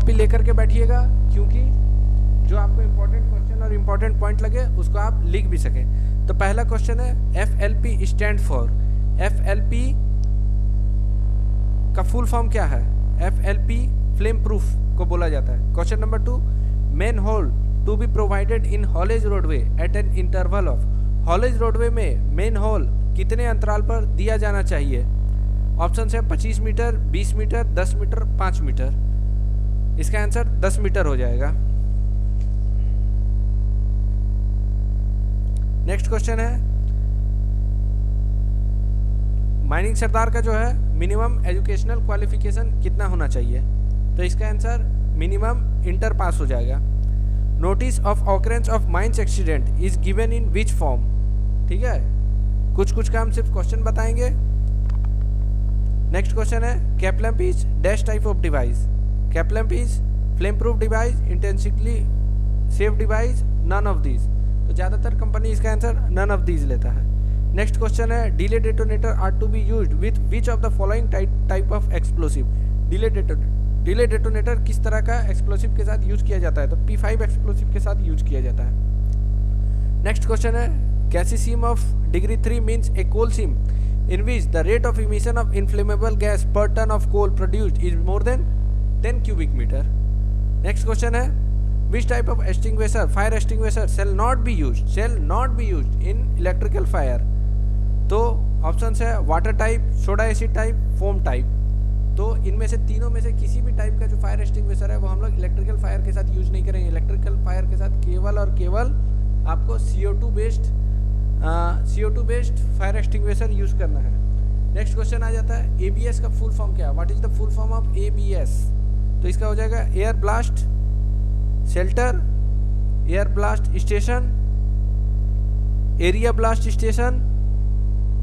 Copy लेकर के बैठिएगा, क्योंकि जो आपको इम्पोर्टेंट क्वेश्चन और इम्पोर्टेंट पॉइंट लगे उसको आप लिख भी सकें। तो पहला क्वेश्चन है FLP स्टैंड फॉर, FLP का फुल फॉर्म क्या है? FLP फ्लेम प्रूफ को बोला जाता है। Question number 2, manhole to be provided in haulage roadway at an interval of, haulage roadway में मेन होल कितने अंतराल पर दिया जाना चाहिए? ऑप्शन है 25 मीटर, 20 मीटर, 10 मीटर, 5 मीटर। इसका आंसर 10 मीटर हो जाएगा। नेक्स्ट क्वेश्चन है, माइनिंग सरदार का जो है मिनिमम एजुकेशनल क्वालिफिकेशन कितना होना चाहिए? तो इसका आंसर मिनिमम इंटर पास हो जाएगा। Notice of occurrence of mines accident is given in which form? ठीक है, कुछ कुछ का हम सिर्फ क्वेश्चन बताएंगे। नेक्स्ट क्वेश्चन है, cap lamp is dash type of device? Cap lamp is flame proof device, intrinsically safe device, none of these. तो ज़्यादातर कंपनी इसका आंसर नन ऑफ दीज लेता है। नेक्स्ट क्वेश्चन है, delay detonator are to be used with which of the following type of explosive? Delay detonator किस तरह का explosive के साथ यूज किया जाता है? तो P5 एक्सप्लोसिव के साथ यूज किया जाता है। नेक्स्ट क्वेश्चन है, gassy seam of degree 3 means a coal seam in which the rate of emission of inflammable gas per ton of coal produced is more than 10 cubic meter. Next question है, which type of extinguisher, fire extinguisher shall not be used in electrical fire? तो option है water type, soda acid type, foam type. तो इनमें से तीनों में से किसी भी टाइप का जो फायर एक्सटिंग्विशर है वो हम लोग इलेक्ट्रिकल फायर के साथ यूज नहीं करेंगे। इलेक्ट्रिकल फायर के साथ केवल और केवल आपको CO2 based fire extinguisher use करना है। नेक्स्ट क्वेश्चन आ जाता है, ABS का फुल फॉर्म क्या है? What is the full form of ABS? तो इसका हो जाएगा air blast shelter, air blast station, area blast station,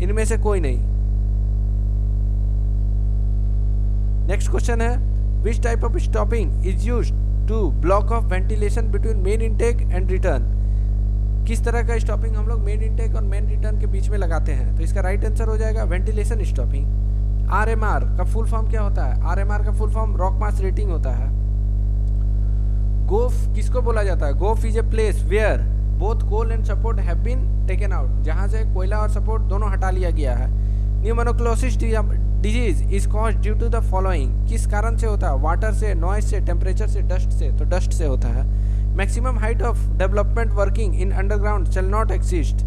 इनमें से कोई नहीं। नेक्स्ट क्वेश्चन है, which type of stopping is used to block off ventilation between main intake and return? किस तरह का स्टॉपिंग हम लोग मेन इनटेक और मेन रिटर्न के बीच में लगाते हैं? तो इसका राइट आंसर हो जाएगा वेंटिलेशन स्टॉपिंग। RMR का फुल फॉर्म क्या होता है? RMR का full form rock mass rating होता है। गोफ किसको बोला जाता है? Goaf is a place where both coal and support have been taken out, जहां से कोयला और सपोर्ट दोनों हटा लिया गया है। Pneumoconiosis disease is caused due to the following, किस कारण से होता है? वाटर से, नॉइज से, टेम्परेचर से, डस्ट से। तो डस्ट से होता है। Maximum height of development working in underground shell not exist,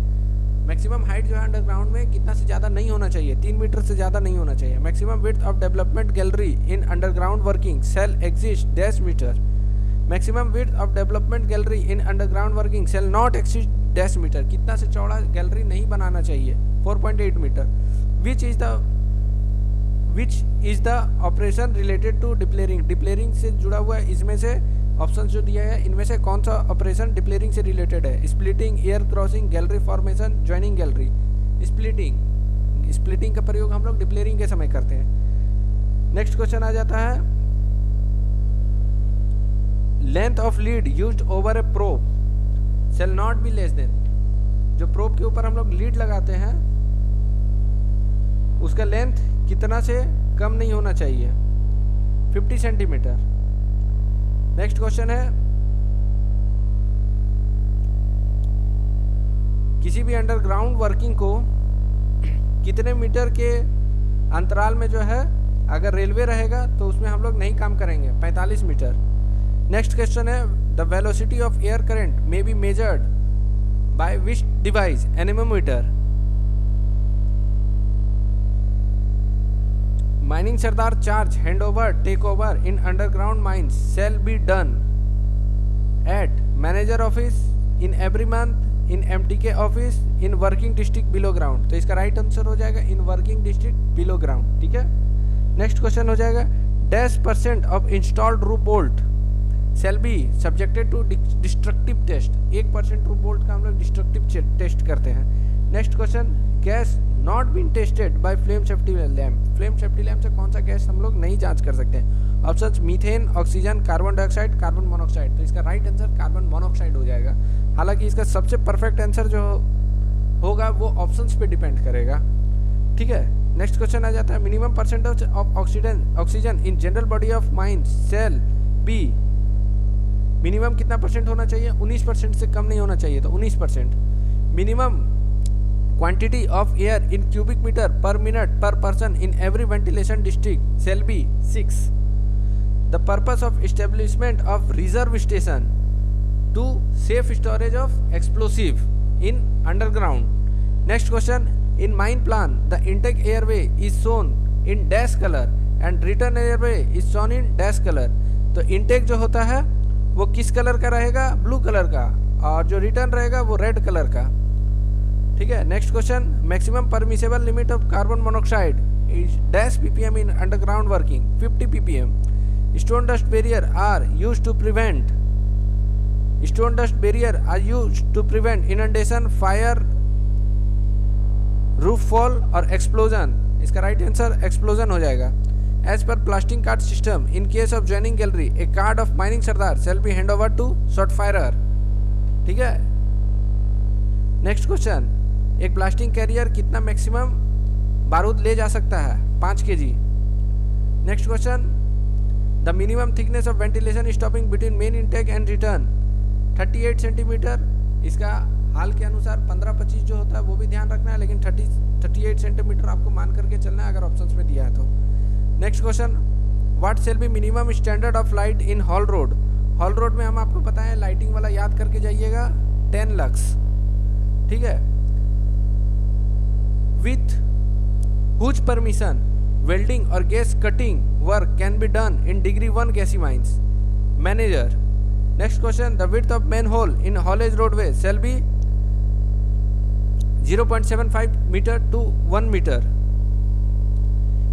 maximum height जो है अंडरग्राउंड में कितना से ज़्यादा नहीं होना चाहिए? 3 मीटर से ज़्यादा नहीं होना चाहिए। Maximum width of development gallery in underground working shall exist dash metre, maximum width of development gallery in underground working shall not exist dash metre, कितना से चौड़ा गैलरी नहीं बनाना चाहिए? 4.8 metre. Which is the operation related to depillaring, depillaring से जुड़ा हुआ है इसमें से ऑप्शन जो दिया है इनमें से कौन सा ऑपरेशन डिप्लेरिंग से रिलेटेड है? Splitting, air crossing, gallery formation, joining gallery. Splitting का प्रयोग हम लोग डिप्लेरिंग के समय करते हैं। नेक्स्ट क्वेश्चन आ जाता है, length of lead used over A probe shall not be less than, जो प्रोब के ऊपर हम लोग लीड लगाते हैं उसका लेंथ कितना से कम नहीं होना चाहिए? 50 सेंटीमीटर। नेक्स्ट क्वेश्चन है, किसी भी अंडरग्राउंड वर्किंग को कितने मीटर के अंतराल में जो है अगर रेलवे रहेगा तो उसमें हम लोग नहीं काम करेंगे? 45 मीटर। नेक्स्ट क्वेश्चन है, the velocity of air current may be measured by which device? Anemometer. Mining Sardar charge handover takeover in underground mines shall be done at manager office, in every month, in MTK office, in working district below ground। तो इसका right answer हो जाएगा in working district below ground. ठीक है, next question हो जाएगा, -% of installed रूप bolt shall be subjected to destructive test। 1% रूप बोल्ट का हम लोग डिस्ट्रक्टिव टेस्ट करते हैं। Next question, gas not been tested by flame safety lamp, flame safety lamp से कौन सा गैस हम लोग नहीं जांच कर सकते? Option methane, oxygen, carbon dioxide, carbon monoxide. तो इसका राइट आंसर कार्बन मोनोऑक्साइड हो जाएगा। हालांकि इसका सबसे परफेक्ट आंसर जो होगा वो ऑप्शंस पे डिपेंड करेगा। ठीक है, नेक्स्ट क्वेश्चन आ जाता है, minimum percentage of oxygen in general body of mines shall be minimum कितना परसेंट होना चाहिए, 19% से कम नहीं होना चाहिए, तो 19%। Minimum quantity of air in cubic metre per minute per person in every ventilation district shall be 6. The purpose of establishment of reserve station to safe storage of explosive in underground. Next question, in mine plan the intake airway is shown in dash color and return airway is shown in dash color. तो intake जो होता है वो किस colour का रहेगा, blue colour का, और जो रिटर्न रहेगा वो रेड कलर का। ठीक है। Next question, maximum permissible limit of carbon monoxide is dash ppm in underground working, 50 ppm. Stone dust barrier are used to prevent inundation, fire, roof fall और explosion. इसका राइट आंसर एक्सप्लोजन हो जाएगा। As per plastic card system in case of joining gallery a card of mining sardar shall be hand over to shot firer. ठीक है। Next question, एक blasting carrier कितना maximum बारूद ले जा सकता है, 5 kg। Next question, the minimum thickness of ventilation stopping between main intake and return 38 centimetre. इसका हाल के अनुसार 15-25 जो होता है वो भी ध्यान रखना है, लेकिन 38 सेंटीमीटर आपको मान करके चलना है अगर ऑप्शंस में दिया है तो। Next question, what shall be minimum standard of light in hall road. Hall road में हम आपको बताएं, लाइटिंग वाला याद करके जाइएगा, 10 लक्स। ठीक है। विथ हुज परमिशन वेल्डिंग और gas cutting work can be done in degree 1 gassy mines, manager. Next question, the width of man hole in haulage roadway shall be 0.75 metre to 1 metre.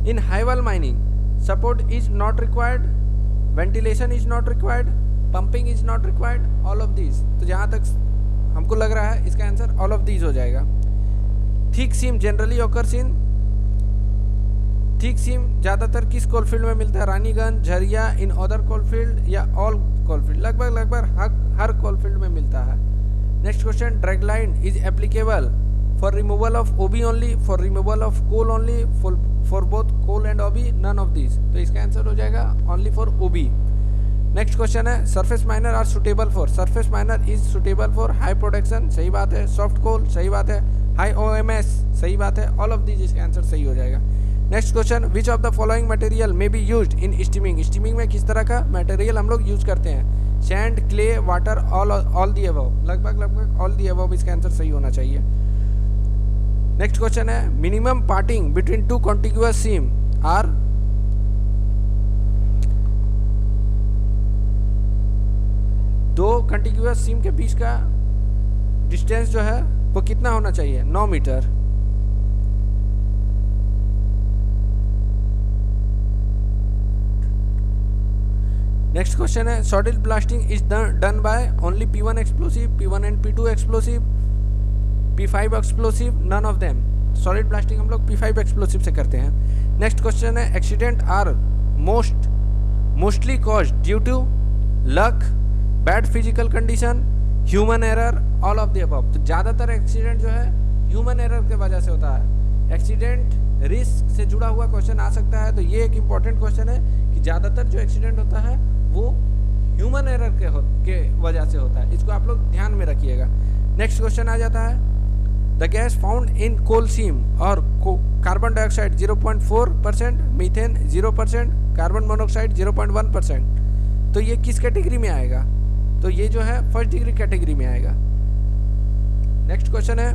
In highwall mining support is not required, ventilation is not required, pumping is not required, all of these. तो जहां तक हमको लग रहा है इसका answer all of these हो जाएगा। Thick seam generally occurs in, thick seam ज्यादातर किस कोलफील्ड में मिलता है, Raniganj, Jharia, in other coalfield या ऑल कोलफील्ड। लगभग हर कोलफील्ड में मिलता है। Next question, drag line is applicable for removal of OB only, for removal of coal only, for both coal and OB, none of these. तो इसका आंसर हो जाएगा only for OB. Next question है, surface miner are suitable for, surface miner is suitable for high production, सही बात है। Soft कोल, सही बात है। हाई OMS, सही बात है। ऑल ऑफ दीज इसका आंसर सही हो जाएगा। Next question, which of the following material may be used in steaming. Steaming में किस तरह का मटेरियल हम लोग यूज करते हैं, sand, clay, water, all the above. लगभग ऑल दी अबव इसका आंसर सही होना चाहिए। नेक्स्ट क्वेश्चन है, minimum parting between 2 contiguous seam are, दो कंटिग्यूअस सीम के बीच का डिस्टेंस जो है वो कितना होना चाहिए, 9 मीटर। नेक्स्ट क्वेश्चन है, solid blasting is done by only P1 explosive, P1 and P2 explosive, P5 explosive, none of them. Solid blasting हम लोग P5 एक्सप्लोसिव से करते हैं। नेक्स्ट क्वेश्चन है, accident are mostly caused due to luck, bad physical condition, human error, all of the above. तो ज़्यादातर accident जो है ह्यूमन एरर के वजह से होता है। एक्सीडेंट रिस्क से जुड़ा हुआ क्वेश्चन आ सकता है, तो ये एक इंपॉर्टेंट क्वेश्चन है कि ज़्यादातर जो एक्सीडेंट होता है वो ह्यूमन एरर के वजह से होता है। इसको आप लोग ध्यान में रखिएगा। नेक्स्ट क्वेश्चन आ जाता है, द गैस फाउंड इन कोल सीम और carbon dioxide 0.4%, methane 0%, carbon monoxide 0.1%। तो ये किस कैटेगरी में आएगा, तो ये जो है फर्स्ट डिग्री कैटेगरी में आएगा। नेक्स्ट क्वेश्चन है,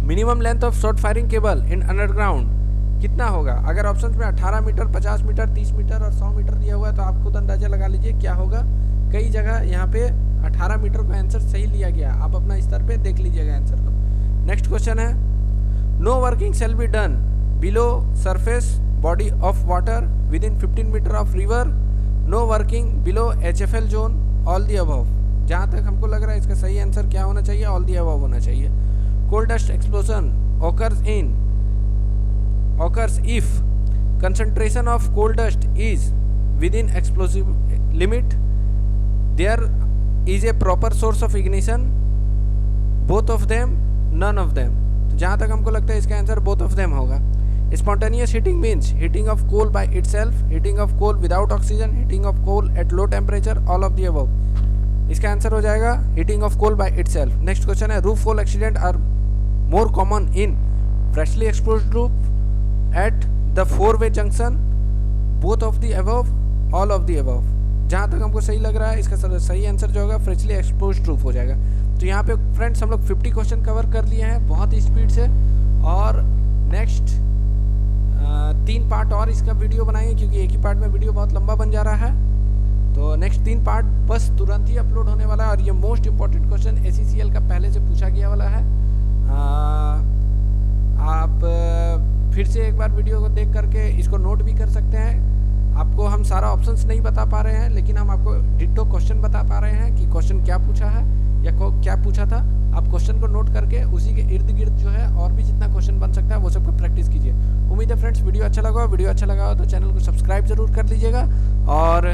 minimum length of short firing cable in underground कितना होगा। अगर ऑप्शंस में 18 मीटर, 50 मीटर, 30 मीटर और 100 मीटर दिया हुआ है तो आप खुद अंदाजा लगा लीजिए क्या होगा। कई जगह यहाँ पे 18 मीटर का आंसर सही लिया गया, आप अपना स्तर पे देख लीजिएगा आंसर को। नेक्स्ट क्वेश्चन है, no working shall be done below surface body of water within 15 metre of river, no working below HFL zone, all the above. जहाँ तक हमको लग रहा है इसका सही आंसर क्या होना चाहिए, ऑल दी अबव होना चाहिए। Coal dust explosion occurs if concentration of coal dust is within explosive limit, there is a proper source of ignition, both of them, none of them। तो जहाँ तक हमको लगता है इसका आंसर both of them होगा। Spontaneous heating means heating of coal by itself, heating of coal without oxygen, heating of coal at low temperature, all of the above. इसका answer हो जाएगा heating of coal by itself. Next question है roof fall accident are more common in freshly exposed roof, at the four-way junction, both of the above, all of the above. जहाँ तक हमको सही लग रहा है इसका सही आंसर जो होगा फ्रेशली एक्सपोज्ड रूफ हो जाएगा। तो यहाँ पे फ्रेंड्स हम लोग 50 क्वेश्चन कवर कर लिए हैं बहुत ही स्पीड से, और नेक्स्ट 3 पार्ट और इसका वीडियो बनाएंगे क्योंकि एक ही पार्ट में वीडियो बहुत लंबा बन जा रहा है। तो नेक्स्ट 3 पार्ट बस तुरंत ही अपलोड होने वाला है, और ये मोस्ट इंपॉर्टेंट क्वेश्चन ACCL का पहले से पूछा गया वाला है। आप फिर से एक बार वीडियो को देख करके इसको नोट भी कर सकते हैं। आपको हम सारा ऑप्शंस नहीं बता पा रहे हैं, लेकिन हम आपको डिट्टो क्वेश्चन बता पा रहे हैं कि क्वेश्चन क्या पूछा है या क्या पूछा था। आप क्वेश्चन को नोट करके उसी के इर्द गिर्द जो है और भी जितना क्वेश्चन बन सकता है वो सबको प्रैक्टिस कीजिए। उम्मीद है फ्रेंड्स वीडियो अच्छा लगा हो तो चैनल को सब्सक्राइब जरूर कर लीजिएगा, और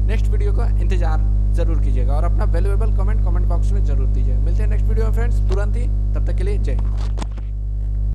नेक्स्ट वीडियो का इंतजार जरूर कीजिएगा, और अपना वैल्यूएबल कमेंट बॉक्स में जरूर दीजिएगा। मिलते हैं नेक्स्ट वीडियो में फ्रेंड्स तुरंत ही, तब तक के लिए जय हिंद।